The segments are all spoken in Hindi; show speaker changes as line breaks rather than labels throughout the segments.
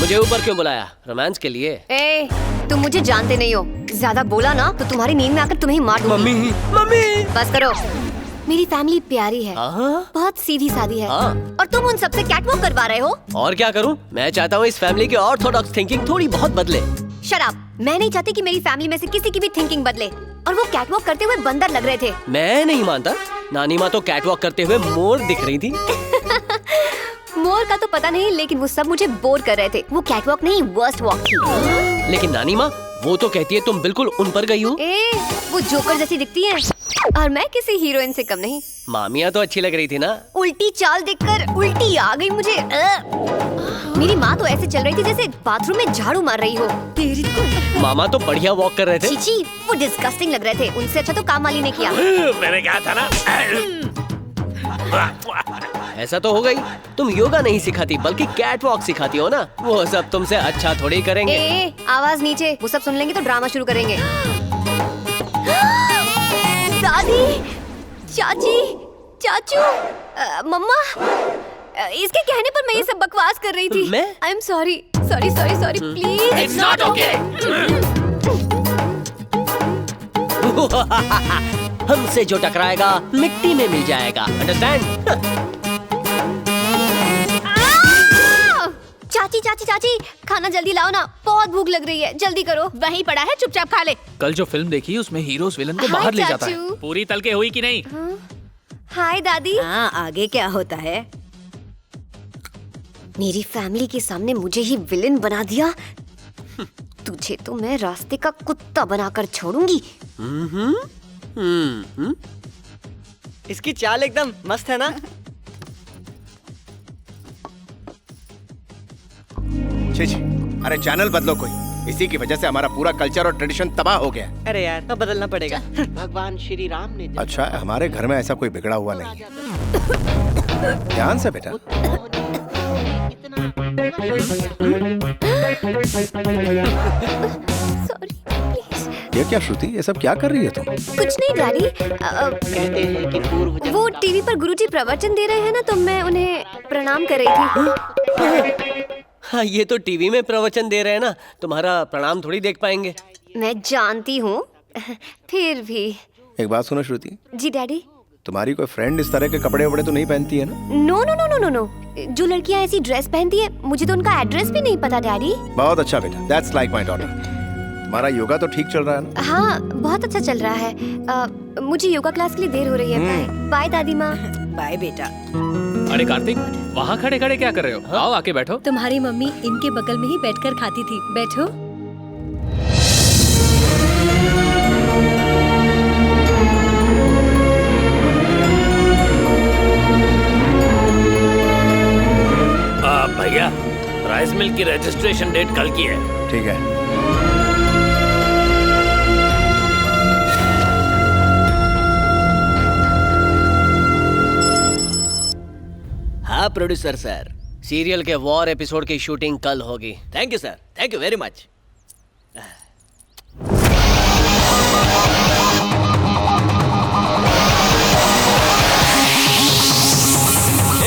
मुझे ऊपर क्यों बुलाया? रोमांस के लिए?
ए, तुम मुझे जानते नहीं हो। ज्यादा बोला ना तो तुम्हारी नींद में आकर तुम्हें ही मार दूंगी।
मम्मी
बस करो। मेरी फैमिली प्यारी है, बहुत सीधी सादी है, और तुम उन सबसे कैटवॉक करवा रहे हो।
और क्या करूं? मैं चाहता हूं इस फैमिली की ऑर्थोडॉक्स थिंकिंग थोड़ी बहुत बदले।
Shut up! मैं नहीं चाहती कि मेरी फैमिली में से किसी की भी थिंकिंग बदले। और वो कैटवॉक करते हुए बंदर लग रहे थे।
मैं नहीं मानता। नानी माँ तो कैटवॉक करते हुए मोर दिख रही थी।
मोर का तो पता नहीं, लेकिन वो सब मुझे बोर कर रहे थे। वो कैटवॉक नहीं, वर्स्ट वॉक थी।
लेकिन नानी माँ वो तो कहती है तुम बिल्कुल उन पर गई हो।
वो जोकर जैसी दिखती है, और मैं किसी हीरोइन से कम नहीं।
मामिया तो अच्छी लग रही थी ना।
उल्टी चाल देखकर उल्टी आ गई मुझे। मेरी माँ तो ऐसे चल रही थी जैसे बाथरूम में झाड़ू मार रही हो।
मामा तो बढ़िया वॉक कर रहे थे।
चीची, वो डिस्गस्टिंग लग रहे थे। उनसे अच्छा तो काम वाली ने किया।
मैंने कहा था ना।
ऐसा तो हो गई। तुम योगा नहीं सिखाती बल्कि कैट वॉक सिखाती हो ना। वो सब तुमसे अच्छा थोड़ी करेंगे।
आवाज नीचे। वो सब सुन लेंगे तो ड्रामा शुरू करेंगे। दादी, चाची, चाचू, मम्मा, इसके कहने पर मैं ये सब बकवास कर रही थी। I am sorry, sorry, sorry, sorry, please.
It's not okay.
हमसे जो टकराएगा मिट्टी में मिल जाएगा। अंडरस्टैंड?
चाची, चाची, चाची, खाना जल्दी लाओ ना, बहुत भूख लग रही है। जल्दी करो।
वहीं पड़ा है, चुपचाप खा ले।
कल जो फिल्म देखी उसमें हीरो विलन को बाहर ले जाता है। पूरी तल के हुई कि नहीं?
हाय दादी।
हाँ, आगे क्या होता है?
मेरी फैमिली के सामने मुझे ही विलेन बना दिया। तुझे तो मैं रास्ते का कुत्ता बनाकर छोड़ूंगी।
इसकी चाल एकदम मस्त है ना?
छी, अरे चैनल बदलो कोई। इसी की वजह से हमारा पूरा कल्चर और ट्रेडिशन तबाह हो गया।
अरे यार, अब बदलना पड़ेगा।
भगवान श्री राम ने
अच्छा, हमारे घर में ऐसा कोई बिगड़ा हुआ नहीं है। ध्यान से बेटा।
Sorry, please.
ये क्या श्रुति, ये सब क्या कर रही है तुम?
कुछ नहीं डैडी।
कहते हैं कि पूर्व जन्म
वो टीवी पर गुरुजी प्रवचन दे रहे हैं ना, तो मैं उन्हें प्रणाम कर रही थी।
हाँ, ये तो टीवी में प्रवचन दे रहे हैं ना, तुम्हारा प्रणाम थोड़ी देख पाएंगे।
मैं जानती हूँ, फिर भी।
एक बात सुनो श्रुति।
जी डैडी।
तुम्हारी कोई फ्रेंड इस तरह के कपड़े वपड़े तो नहीं पहनती है ना?
No no no no no no, जो लड़कियाँ ऐसी ड्रेस पहनती है, मुझे तो उनका एड्रेस भी नहीं पता डैडी।
बहुत अच्छा बेटा, दैट्स लाइक माय डॉटर। तुम्हारा योगा तो ठीक चल रहा है ना?
हाँ, बहुत अच्छा चल रहा है। मुझे योगा क्लास के लिए देर हो रही है। बाय दादी माँ।
बाय बेटा।
अरे कार्तिक, वहाँ खड़े खड़े क्या कर रहे हो? आओ आके बैठो।
तुम्हारी मम्मी इनके बगल में ही बैठकर खाती थी। बैठो।
भैया, राइस मिल की रजिस्ट्रेशन डेट कल की है।
ठीक है।
हाँ प्रोड्यूसर सर,
सीरियल के वॉर एपिसोड की शूटिंग कल होगी।
Thank you sir, thank you very much.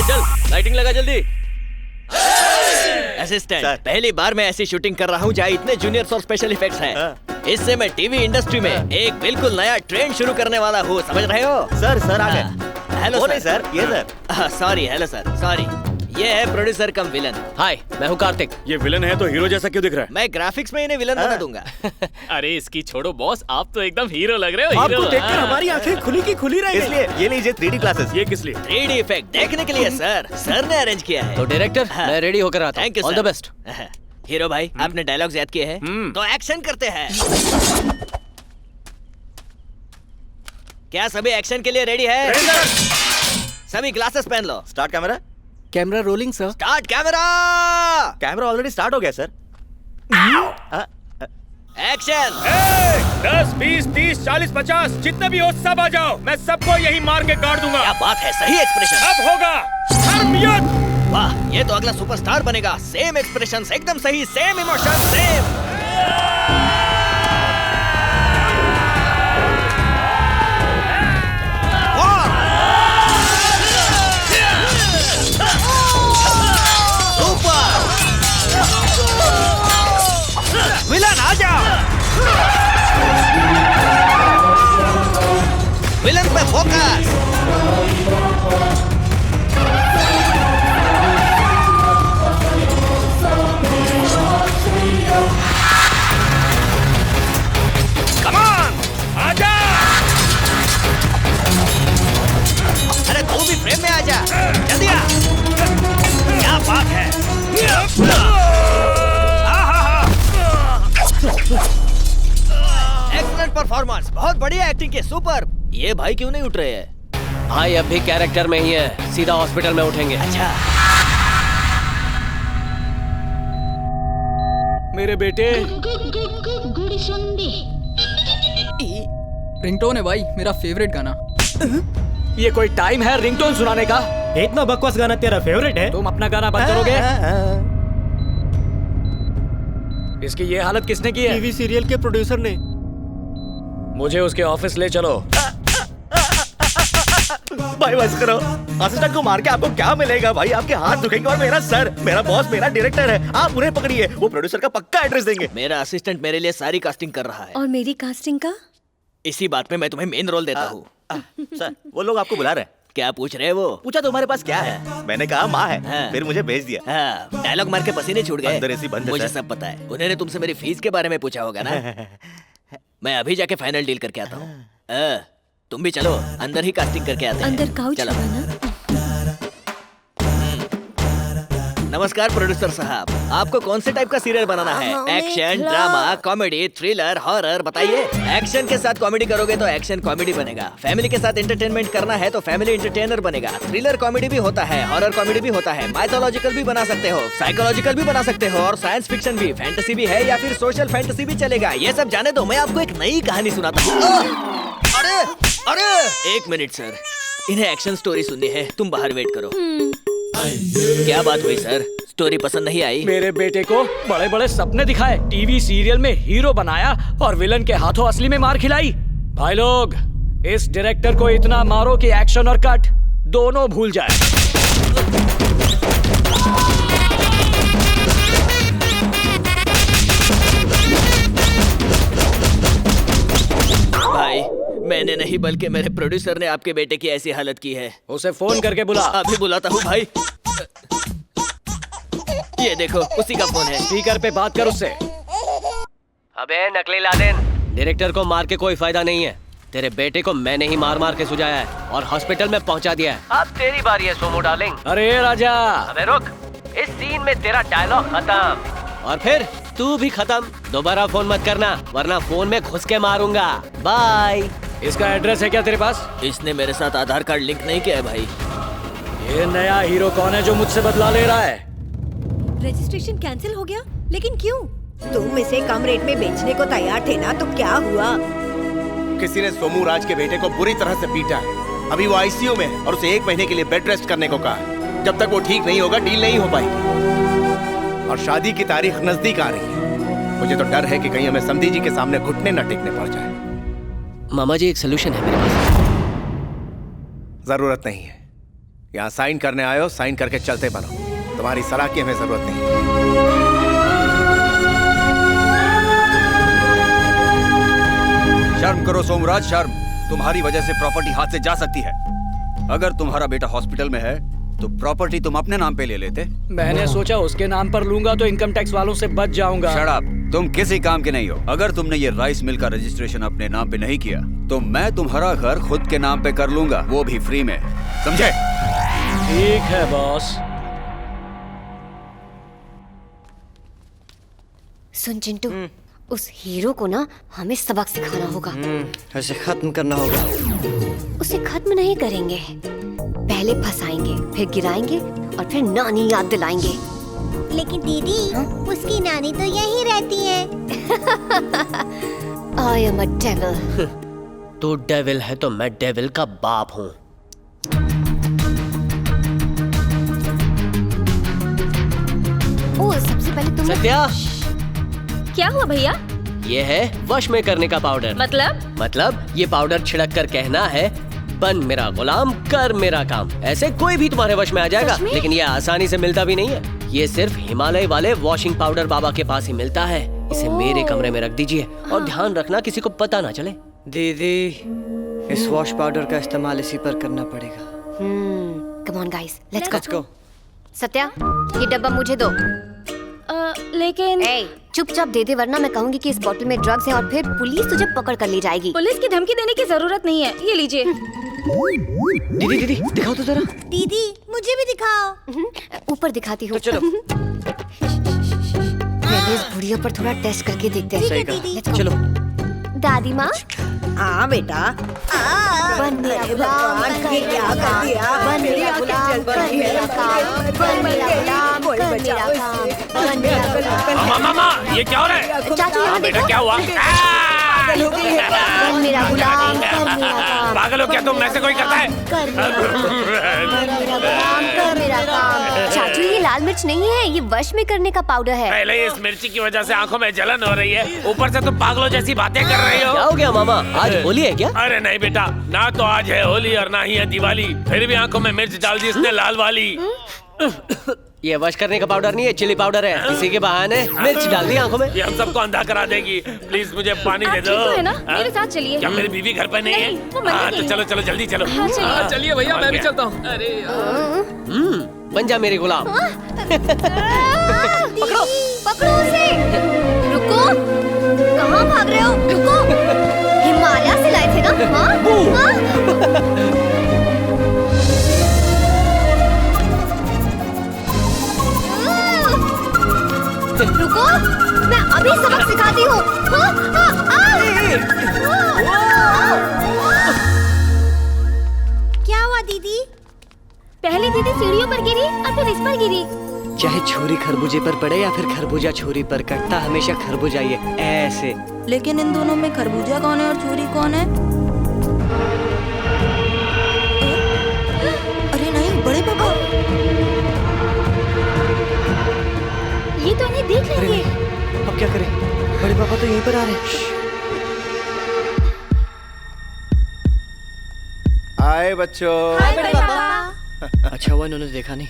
चल, लाइटिंग लगा जल्दी। असिस्टेंट, पहली बार मैं ऐसी शूटिंग कर रहा हूँ जहाँ इतने जूनियर्स और स्पेशल इफेक्ट्स हैं। इससे मैं टीवी इंडस्ट्री में एक बिल्कुल नया ट्रेंड शुरू करने वाला हूँ, समझ रहे हो?
सर आ गए।
हेलो
सर, ये sir.
Sorry, hello sir, sorry. ये है प्रोड्यूसर कम विलन।
हाय, मैं हूँ कार्तिक।
ये विलन है तो हीरो जैसा क्यों दिख रहा है?
मैं ग्राफिक्स में इन्हें विलन बना दूंगा।
अरे इसकी छोड़ो बॉस, आप तो एकदम हीरो लग रहे हो।
आपको देखकर हमारी आंखें खुली की खुली रह गई। इसलिए ये लीजिए 3D क्लासेस। ये किस लिए?
3D इफेक्ट देखने के लिए सर ने अरेंज किया है।
तो डायरेक्टर, मैं रेडी होकर आता हूँ।
Thank you,
all the best.
Hero भाई, आपने डायलॉग्स याद किए हैं? तो एक्शन करते हैं। क्या सभी एक्शन के लिए रेडी है? सभी ग्लासेस पहन लो।
Start camera.
Camera rolling sir. Start camera.
Camera already start हो गया सर।
एक्शन।
10, 20, 30, 40, 50 जितने भी हो सब आ जाओ। मैं सबको यही मार के काट दूंगा।
क्या बात है, सही एक्सप्रेशन।
अब होगा।
वाह, ये तो अगला सुपरस्टार बनेगा। सेम एक्सप्रेशन, एकदम सही, सेम इमोशन, सेम। विलन पे फोकस।
कम ऑन, आजा।
अरे तू भी फ्रेम में आ जा, जल्दी आ। क्या बात है। एक्सीलेंट परफॉर्मेंस, बहुत बढ़िया एक्टिंग की, सुपर। ये भाई क्यों नहीं उठ रहे हैं?
भाई अब भी कैरेक्टर में ही है, सीधा हॉस्पिटल में उठेंगे।
अच्छा।
मेरे बेटे।
रिंगटोन है भाई, मेरा फेवरेट गाना।
ये कोई टाइम है रिंगटोन सुनाने का?
इतना बकवास गाना तेरा फेवरेट है?
तुम अपना गाना बंद करोगे? इसकी ये हालत किसने की है?
टीवी सीरियल के प्रोड्यूसर ने।
मुझे उसके ऑफिस ले चलो।
भाई बस करो, असिस्टेंट को मार के आपको क्या मिलेगा भाई? आपके हाथ दुखेंगे और मेरा सर। मेरा बॉस मेरा डायरेक्टर है, आप उन्हें पकड़िए, वो प्रोड्यूसर का पक्का एड्रेस देंगे।
मेरा असिस्टेंट मेरे लिए सारी कास्टिंग कर रहा है।
और मेरी कास्टिंग का?
इसी बात में मैं तुम्हें मेन रोल देता हूँ।
सर वो लोग आपको बुला रहे हैं।
क्या पूछ रहे हैं वो?
पूछा तुम्हारे पास क्या है? मैंने कहा माँ है।
हाँ।
फिर मुझे भेज दिया।
हाँ, डायलॉग मार के पसीने छूट गए।
अंदर ऐसी बंद है,
मुझे
सर।
सब पता है। उन्होंने तुमसे मेरी फीस के बारे में पूछा होगा ना? मैं अभी जाके फाइनल डील करके आता हूँ। तुम भी चलो, अंदर ही कास्टिंग करके आते हैं।
अंदर काउच
चलो।
होगा ना?
नमस्कार प्रोड्यूसर साहब, आपको कौन से टाइप का सीरियल बनाना है? Action, drama, comedy, thriller, horror? बताइए। एक्शन के साथ कॉमेडी करोगे तो एक्शन कॉमेडी बनेगा, फैमिली के साथ एंटरटेनमेंट करना है तो फैमिली एंटरटेनर बनेगा। थ्रिलर कॉमेडी भी होता है, हॉरर कॉमेडी भी होता है, माइथोलॉजिकल भी बना सकते हो, साइकोलॉजिकल भी बना सकते हो, और साइंस फिक्शन भी, फैंटेसी भी है, या फिर सोशल फैंटेसी भी चलेगा। ये सब जाने दो, मैं आपको एक नई कहानी सुनाता हूँ। अरे अरे, एक मिनट सर, इन्हें एक्शन स्टोरी सुननी है, तुम बाहर वेट करो। क्या बात हुई सर, स्टोरी पसंद नहीं आई?
मेरे बेटे को बड़े बड़े सपने दिखाए, टीवी सीरियल में हीरो बनाया और विलन के हाथों असली में मार खिलाई। भाई लोग, इस डायरेक्टर को इतना मारो कि एक्शन और कट दोनों भूल जाए।
भाई, मैंने नहीं बल्कि मेरे प्रोड्यूसर ने आपके बेटे की ऐसी हालत की है।
उसे फोन करके बुला।
अभी बुलाता हूँ भाई। ये देखो, उसी का फोन है।
स्पीकर पे बात कर उससे।
अबे नकली लादेन, डायरेक्टर को मार के कोई फायदा नहीं है। तेरे बेटे को मैंने ही मार मार के सुझाया है और हॉस्पिटल में पहुंचा दिया है। अब तेरी बारी है सोमू डार्लिंग।
अरे राजा।
अबे रुक, इस सीन में तेरा डायलॉग खत्म और फिर तू भी खत्म। दोबारा फोन मत करना वरना फोन में घुस के मारूंगा। बाय।
इसका एड्रेस है क्या तेरे पास?
इसने मेरे साथ आधार कार्ड लिंक नहीं किया है भाई।
ये नया हीरो कौन है जो मुझसे बदला ले रहा है?
रजिस्ट्रेशन कैंसिल हो गया, लेकिन क्यों? तुम इसे कम रेट में बेचने को तैयार थे ना, तो क्या हुआ?
किसी ने सोमू राज के बेटे को बुरी तरह से पीटा है। अभी वो आईसीयू में है और उसे 1 महीने के लिए बेड रेस्ट करने को कहा है। जब तक वो ठीक नहीं होगा डील नहीं हो पाएगी। और शादी की तारीख नजदीक आ रही है। मुझे तो डर है कि कहीं हमें समधी जी के सामने घुटने न टेकने पड़ जाए।
मामा जी, एक सोल्यूशन है मेरे पास।
जरूरत नहीं है, यहाँ साइन करने आए हो, साइन करके चलते बनो। तुम्हारी सलाह की हमें जरूरत नहीं है।
शर्म करो सोमराज, शर्म। तुम्हारी वजह से प्रॉपर्टी हाथ से जा सकती है। अगर तुम्हारा बेटा हॉस्पिटल में है तो प्रॉपर्टी तुम अपने नाम पे ले लेते।
मैंने सोचा उसके नाम पर लूंगा तो इनकम टैक्स वालों से बच जाऊंगा।
शट अप, तुम किसी काम के नहीं हो। अगर तुमने ये राइस मिल का रजिस्ट्रेशन अपने नाम पे नहीं किया तो मैं तुम्हारा घर खुद के नाम पे कर लूंगा, वो भी फ्री में। समझे?
ठीक है बॉस।
सुन चिंटू, उस हीरो को ना हमें सबक सिखाना होगा।
उसे खत्म करना होगा।
उसे खत्म नहीं करेंगे, पहले फंसाएंगे, फिर गिराएंगे और फिर नानी याद दिलाएंगे।
लेकिन दीदी, उसकी नानी तो यहीं रहती है।
I am a devil।
तू डेविल है तो मैं डेविल का बाप हूँ।
ओ, सबसे पहले तुम
सत्या,
क्या हुआ भैया?
ये है वश में करने का पाउडर। मतलब ये पाउडर छिड़क कर कहना है, बन मेरा गुलाम, कर मेरा काम। ऐसे कोई भी तुम्हारे वश में आ जाएगा, लेकिन ये आसानी से मिलता भी नहीं है। ये सिर्फ हिमालय वाले वॉशिंग पाउडर बाबा के पास ही मिलता है। इसे मेरे कमरे में रख दीजिए और ध्यान रखना किसी को पता ना चले।
दीदी, इस वॉश पाउडर का इस्तेमाल इसी पर करना पड़ेगा।
Come on guys, let's
Let's go.
Satya, ये डब्बा मुझे दो।
लेकिन
चुपचाप दे दे वरना मैं कहूंगी कि इस बोतल में ड्रग्स हैं और फिर पुलिस तुझे पकड़ कर ले जाएगी।
पुलिस की धमकी देने की जरूरत नहीं है, ये लीजिए।
दीदी दीदी दिखाओ तो जरा।
दीदी मुझे भी दिखाओ।
ऊपर दिखाती हूँ।
तो चलो।
पहले इस बुढ़िया पर थोड़ा टेस्ट करके देखते हैं।
सही कहा। चलो।
दादी माँ।
हाँ बेटा।
बन मेरा गुलाम, कर मेरा काम, बन मेरा गुलाम, कर मेरा काम, बन मेरा गुलाम, कर मेरा काम, बन मेरा गुलाम।
मामा, ये क्या हो रहा है?
चाचू यहाँ
बेटा
देखो।
क्या हुआ?
बन मेरा गुलाम, कर मेरा काम।
पागल हो क्या तुम? ऐसे कोई करता है?
कर मेरा गुलाम, कर मेरा काम। चाचू ये लाल मिर्च नहीं है, ये वश में करने का पाउडर है।
पहले इस मिर्ची की वजह से आंखों में जलन हो रही है, ऊपर से तुम पागलों जैसी बातें कर रही हो।
क्या हो गया मामा? आज होली है क्या?
अरे नहीं बेटा, ना तो आज है होली और ना ही है दिवाली, फिर भी आंखों में मिर्च डाल दी इसने लाल वाली।
ये वश करने का पाउडर नहीं है, चिली पाउडर है। इसी के बहाने मिर्च डाल दी आंखों में।
ये हम सबको अंधा करा देगी। प्लीज मुझे पानी दे दो।
है ना? मेरे साथ चलिए।
क्या मेरी बीवी घर पर नहीं है?
वो मंदिर
हाँ
गई
तो
है।
चलो चलो जल्दी चलो।
हाँ, चलिए।
चलिए भैया, मैं भी चलता हूँ। अरे
बन जा मेरी गुलाम।
पकड़ो पकड़ो उसे। रुको, कहाँ भाग रहे हो? रुको, हिमालय से लाए थे ना? हाँ? रुको, मैं अभी सबक सिखाती हूँ।
क्या हुआ दीदी?
पहले दीदी सीढ़ियों पर गिरी और फिर इस पर गिरी।
चाहे छुरी खरबूजे पर पड़े या फिर खरबूजा छुरी पर, कटता हमेशा खरबूजा ही है, ऐसे।
लेकिन इन दोनों में खरबूजा कौन है और छुरी कौन है? अरे नहीं, बड़े पापा।
ये तो इन्हें देख लेंगे।
अब क्या करें? बड़े पापा तो यहीं पर आ रहे हैं।
हाय बच्चों।
हाय बड़े पापा।
अच्छा हुआ इन्होंने देखा नहीं।